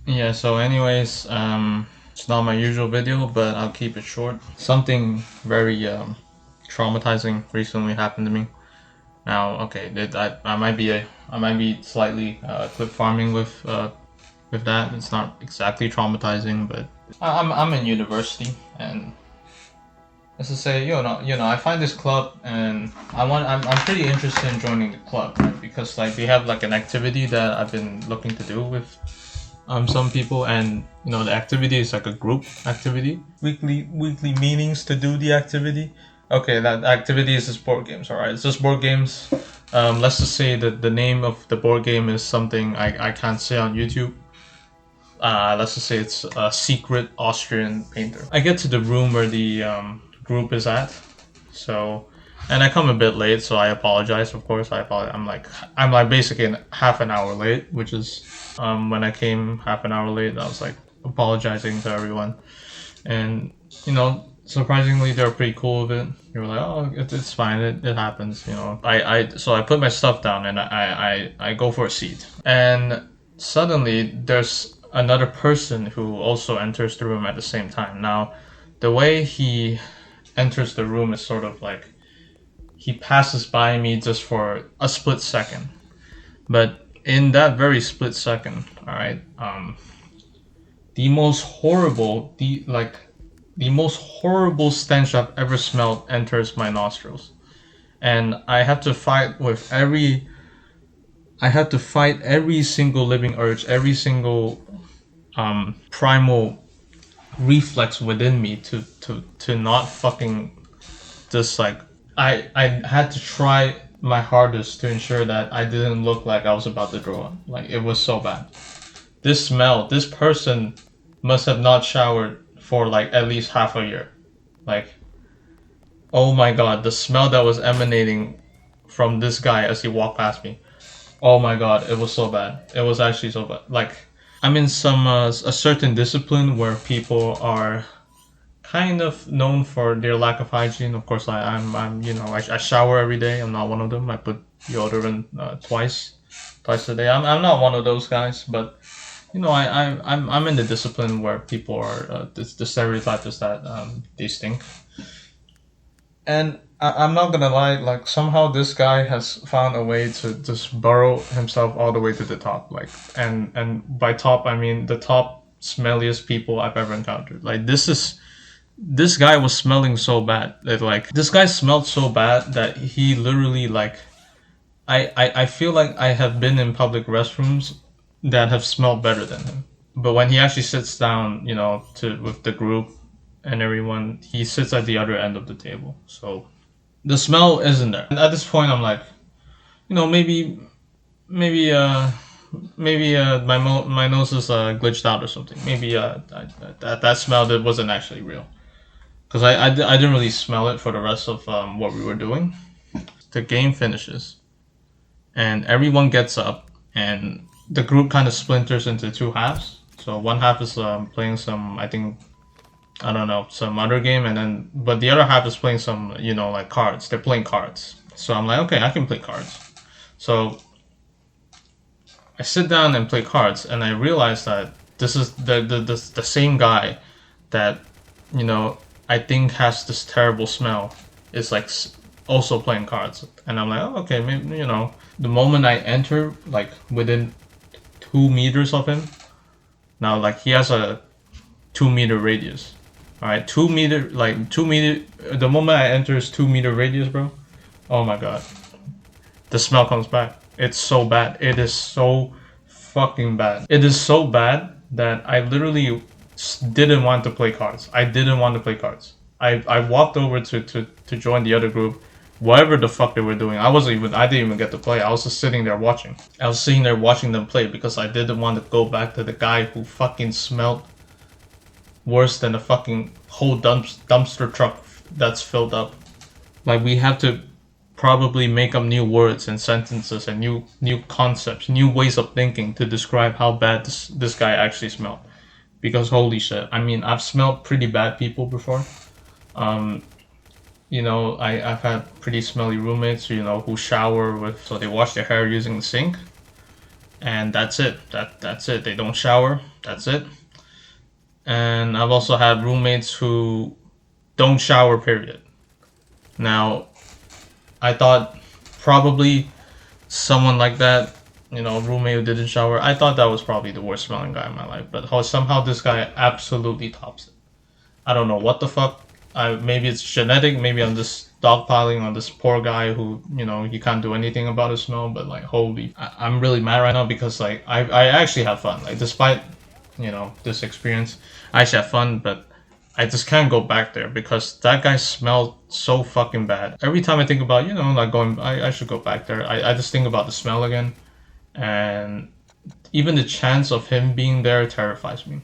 Yeah, so anyways, it's not my usual video, but I'll keep it short. Something very traumatizing recently happened to me. Now, okay, I might be slightly clip farming with that. It's not exactly traumatizing, but I'm in university, and let's just say I find this club, and I'm pretty interested in joining the club, right? Because like they have like an activity that I've been looking to do with some people, and the activity is like a group activity, weekly meetings to do the activity. Okay, that activity is just board games. All right, it's just board games. Let's just say that the name of the board game is something I can't say on YouTube. Let's just say it's a secret Austrian painter. I get to the room where the group is at, so, and I come a bit late, so I apologize. Of course, I apologize. I'm like basically half an hour late, which is when I came half an hour late. I was like apologizing to everyone, and surprisingly, they're pretty cool with it. They were like, "Oh, it's fine. It happens." So I put my stuff down and I go for a seat, and suddenly there's another person who also enters the room at the same time. Now, the way he enters the room is sort of like he passes by me just for a split second. But in that very split second, all right, the most horrible, the most horrible stench I've ever smelled enters my nostrils, and I have to fight every single living urge, every single primal reflex within me to not fucking just like I had to try my hardest to ensure that I didn't look like I was about to throw up. Like it was so bad. This person must have not showered for like at least half a year. Like, oh my god, the smell that was emanating from this guy as he walked past me. Oh my god, it was so bad. It was actually so bad. Like, I'm in a certain discipline where people are kind of known for their lack of hygiene. Of course, I shower every day. I'm not one of them. I put deodorant twice a day. I'm not one of those guys, but I'm in the discipline where people are the stereotype is that they stink. And I'm not gonna lie, like somehow this guy has found a way to just burrow himself all the way to the top. Like, and by top I mean the top smelliest people I've ever encountered. Like this guy was smelling so bad that like this guy smelled so bad that he literally like I feel like I have been in public restrooms that have smelled better than him. But when he actually sits down, to with the group and everyone, he sits at the other end of the table. So the smell isn't there. And at this point, I'm like, maybe, maybe, my nose is glitched out or something. Maybe that smell that wasn't actually real because I didn't really smell it for the rest of what we were doing. The game finishes and everyone gets up and the group kind of splinters into two halves. So one half is playing some, I think, I don't know, some other game, and then but the other half is playing some, like cards. They're playing cards. So I'm like, okay, I can play cards. So I sit down and play cards, and I realize that this is the same guy that I think has this terrible smell. Is like also playing cards, and I'm like, oh, okay, maybe the moment I enter, like within 2 meters of him, now like he has a 2 meter radius. All right, 2 meter, like 2 meter. The moment I enter is 2 meter radius, bro. Oh my god, the smell comes back. It's so bad. It is so fucking bad. It is so bad that I literally didn't want to play cards. I didn't want to play cards. I walked over to join the other group, whatever the fuck they were doing. I didn't even get to play. I was just sitting there watching. I was sitting there watching them play because I didn't want to go back to the guy who fucking smelled worse than a fucking whole dumpster truck that's filled up. Like we have to probably make up new words and sentences and new concepts, new ways of thinking to describe how bad this guy actually smelled. Because holy shit, I mean, I've smelled pretty bad people before. Um, I've had pretty smelly roommates, who shower with, so they wash their hair using the sink. and that's it. That's it. They don't shower. That's it. And I've also had roommates who don't shower. Period. Now, I thought probably someone like that, roommate who didn't shower. I thought that was probably the worst smelling guy in my life. But somehow this guy absolutely tops it. I don't know what the fuck. Maybe it's genetic. Maybe I'm just dogpiling on this poor guy who, he can't do anything about his smell. But like, holy, I'm really mad right now because like I actually have fun. Like despite, this experience, I actually have fun. But I just can't go back there because that guy smelled so fucking bad. Every time I think about, like going, I should go back there. I just think about the smell again, and even the chance of him being there terrifies me.